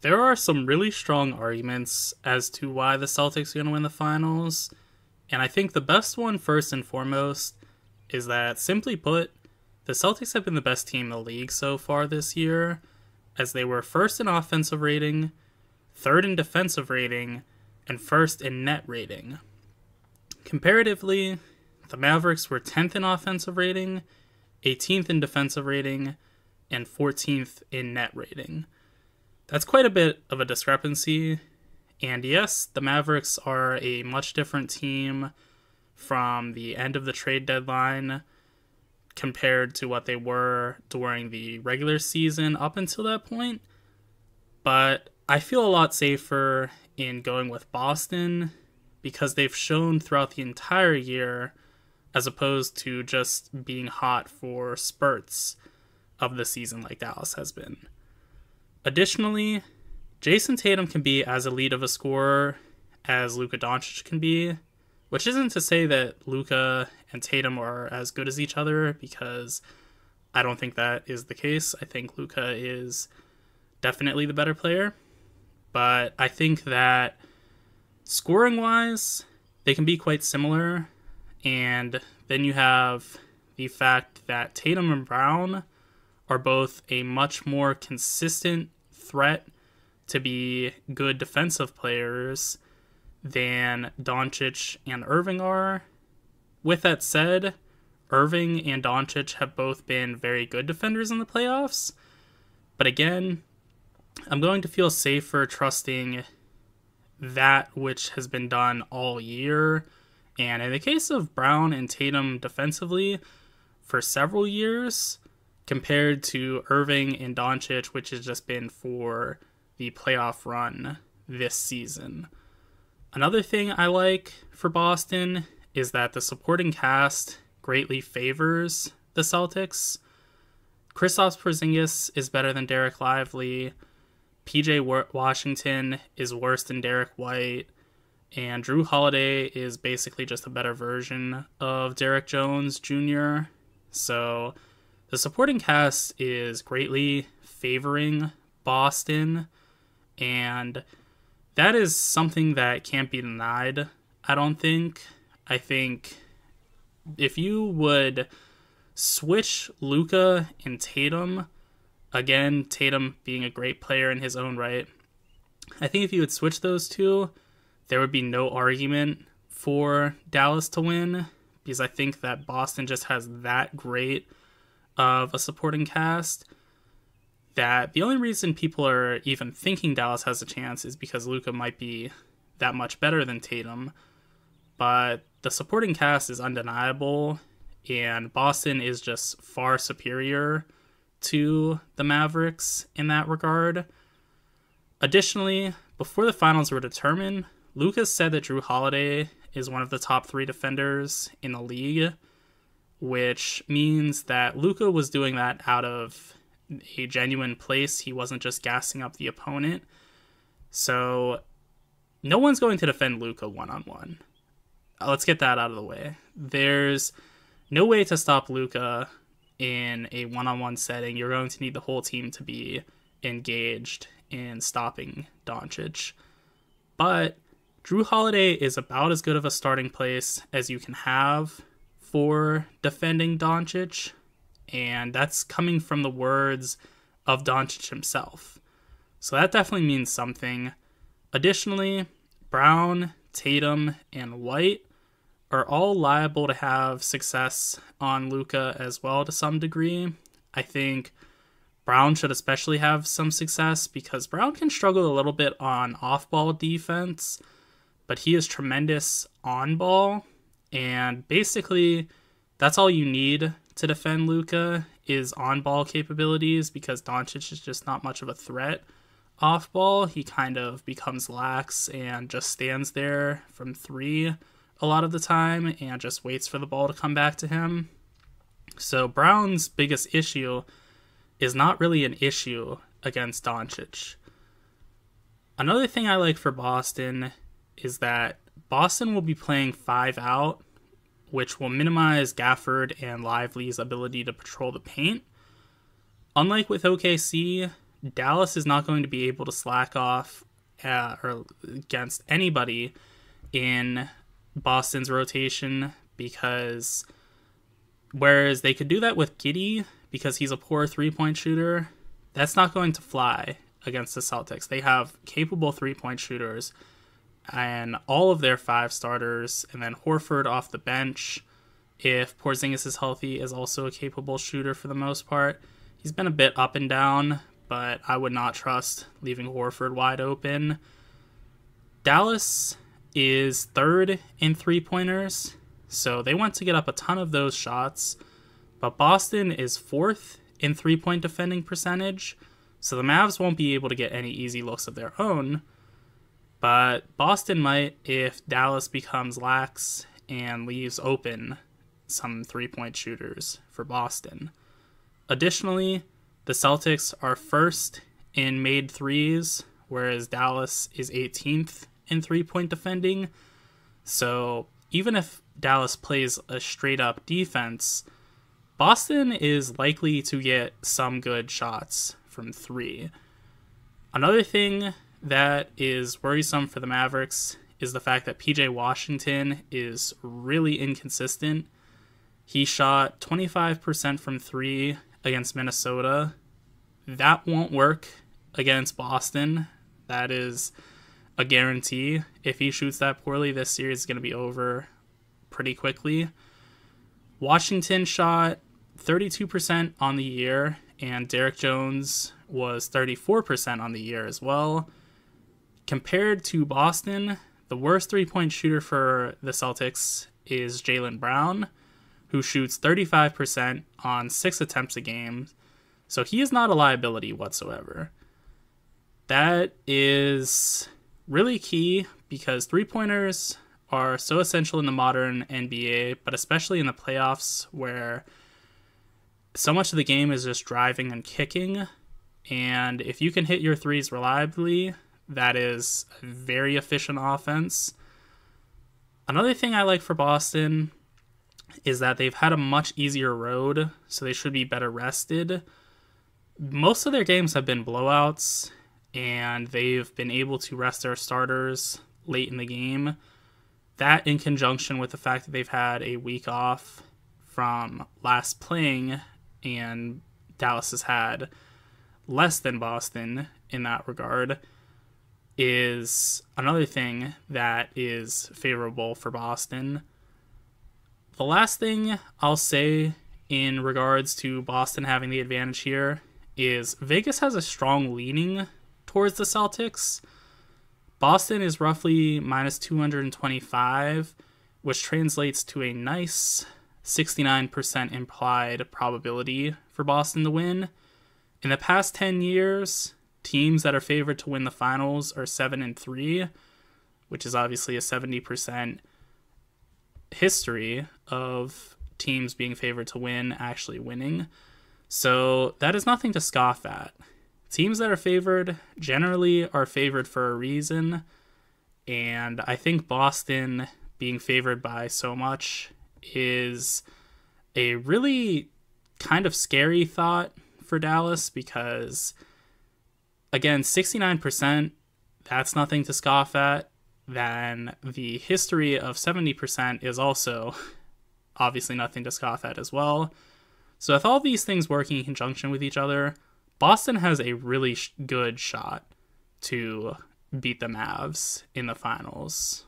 There are some really strong arguments as to why the Celtics are going to win the finals. And I think the best one, first and foremost, is that, simply put, the Celtics have been the best team in the league so far this year, as they were first in offensive rating, third in defensive rating, and first in net rating. Comparatively, the Mavericks were 10th in offensive rating, 18th in defensive rating, and 14th in net rating. That's quite a bit of a discrepancy. And yes, the Mavericks are a much different team from the end of the trade deadline compared to what they were during the regular season up until that point. But I feel a lot safer in going with Boston because they've shown throughout the entire year, as opposed to just being hot for spurts of the season like Dallas has been. Additionally, Jason Tatum can be as elite of a scorer as Luka Doncic can be, which isn't to say that Luka and Tatum are as good as each other, because I don't think that is the case. I think Luka is definitely the better player, but I think that scoring-wise, they can be quite similar, and then you have the fact that Tatum and Brown are both a much more consistent threat to be good defensive players than Doncic and Irving are. With that said, Irving and Doncic have both been very good defenders in the playoffs, but again, I'm going to feel safer trusting that which has been done all year. And in the case of Brown and Tatum defensively, for several years, compared to Irving and Doncic, which has just been for the playoff run this season. Another thing I like for Boston is that the supporting cast greatly favors the Celtics. Kristaps Porzingis is better than Derek Lively. PJ Washington is worse than Derek White. And Drew Holiday is basically just a better version of Derek Jones Jr. So the supporting cast is greatly favoring Boston, and that is something that can't be denied, I don't think. I think if you would switch Luka and Tatum, again, Tatum being a great player in his own right, I think if you would switch those two, there would be no argument for Dallas to win, because I think that Boston just has that great of a supporting cast that the only reason people are even thinking Dallas has a chance is because Luka might be that much better than Tatum. But the supporting cast is undeniable, and Boston is just far superior to the Mavericks in that regard. Additionally, before the finals were determined, Lucas said that Drew Holiday is one of the top 3 defenders in the league, which means that Luka was doing that out of a genuine place. He wasn't just gassing up the opponent. So no one's going to defend Luka one-on-one. Let's get that out of the way. There's no way to stop Luka in a one-on-one setting. You're going to need the whole team to be engaged in stopping Doncic. But Drew Holiday is about as good of a starting place as you can have for defending Doncic, and that's coming from the words of Doncic himself. So that definitely means something. Additionally, Brown, Tatum, and White are all liable to have success on Luka as well to some degree. I think Brown should especially have some success because Brown can struggle a little bit on off-ball defense, but he is tremendous on ball. And basically, that's all you need to defend Luka is on-ball capabilities, because Doncic is just not much of a threat off-ball. He kind of becomes lax and just stands there from 3 a lot of the time and just waits for the ball to come back to him. So Brown's biggest issue is not really an issue against Doncic. Another thing I like for Boston is that Boston will be playing 5 out, which will minimize Gafford and Lively's ability to patrol the paint. Unlike with OKC, Dallas is not going to be able to slack off or against anybody in Boston's rotation, because whereas they could do that with Giddey because he's a poor three-point shooter, that's not going to fly against the Celtics. They have capable three-point shooters, and all of their 5 starters, and then Horford off the bench, if Porzingis is healthy, is also a capable shooter for the most part. He's been a bit up and down, but I would not trust leaving Horford wide open. Dallas is 3rd in three-pointers, so they want to get up a ton of those shots, but Boston is 4th in three-point defending percentage, so the Mavs won't be able to get any easy looks of their own, but Boston might if Dallas becomes lax and leaves open some three-point shooters for Boston. Additionally, the Celtics are 1st in made threes, whereas Dallas is 18th in three-point defending. So even if Dallas plays a straight-up defense, Boston is likely to get some good shots from 3. Another thing that is worrisome for the Mavericks is the fact that PJ Washington is really inconsistent. He shot 25% from 3 against Minnesota. That won't work against Boston. That is a guarantee. If he shoots that poorly, this series is going to be over pretty quickly. Washington shot 32% on the year, and Derek Jones was 34% on the year as well. Compared to Boston, the worst three-point shooter for the Celtics is Jaylen Brown, who shoots 35% on 6 attempts a game. So he is not a liability whatsoever. That is really key because three-pointers are so essential in the modern NBA, but especially in the playoffs where so much of the game is just driving and kicking. And if you can hit your threes reliably, that is a very efficient offense. Another thing I like for Boston is that they've had a much easier road, so they should be better rested. Most of their games have been blowouts, and they've been able to rest their starters late in the game. That, in conjunction with the fact that they've had a week off from last playing, and Dallas has had less than Boston in that regard, is another thing that is favorable for Boston. The last thing I'll say in regards to Boston having the advantage here is Vegas has a strong leaning towards the Celtics. Boston is roughly minus 225, which translates to a nice 69% implied probability for Boston to win. In the past 10 years, teams that are favored to win the finals are 7-3, which is obviously a 70% history of teams being favored to win actually winning. So that is nothing to scoff at. Teams that are favored generally are favored for a reason, and I think Boston being favored by so much is a really kind of scary thought for Dallas because, again, 69%, that's nothing to scoff at. Then the history of 70% is also obviously nothing to scoff at as well. So with all these things working in conjunction with each other, Boston has a really good shot to beat the Mavs in the finals.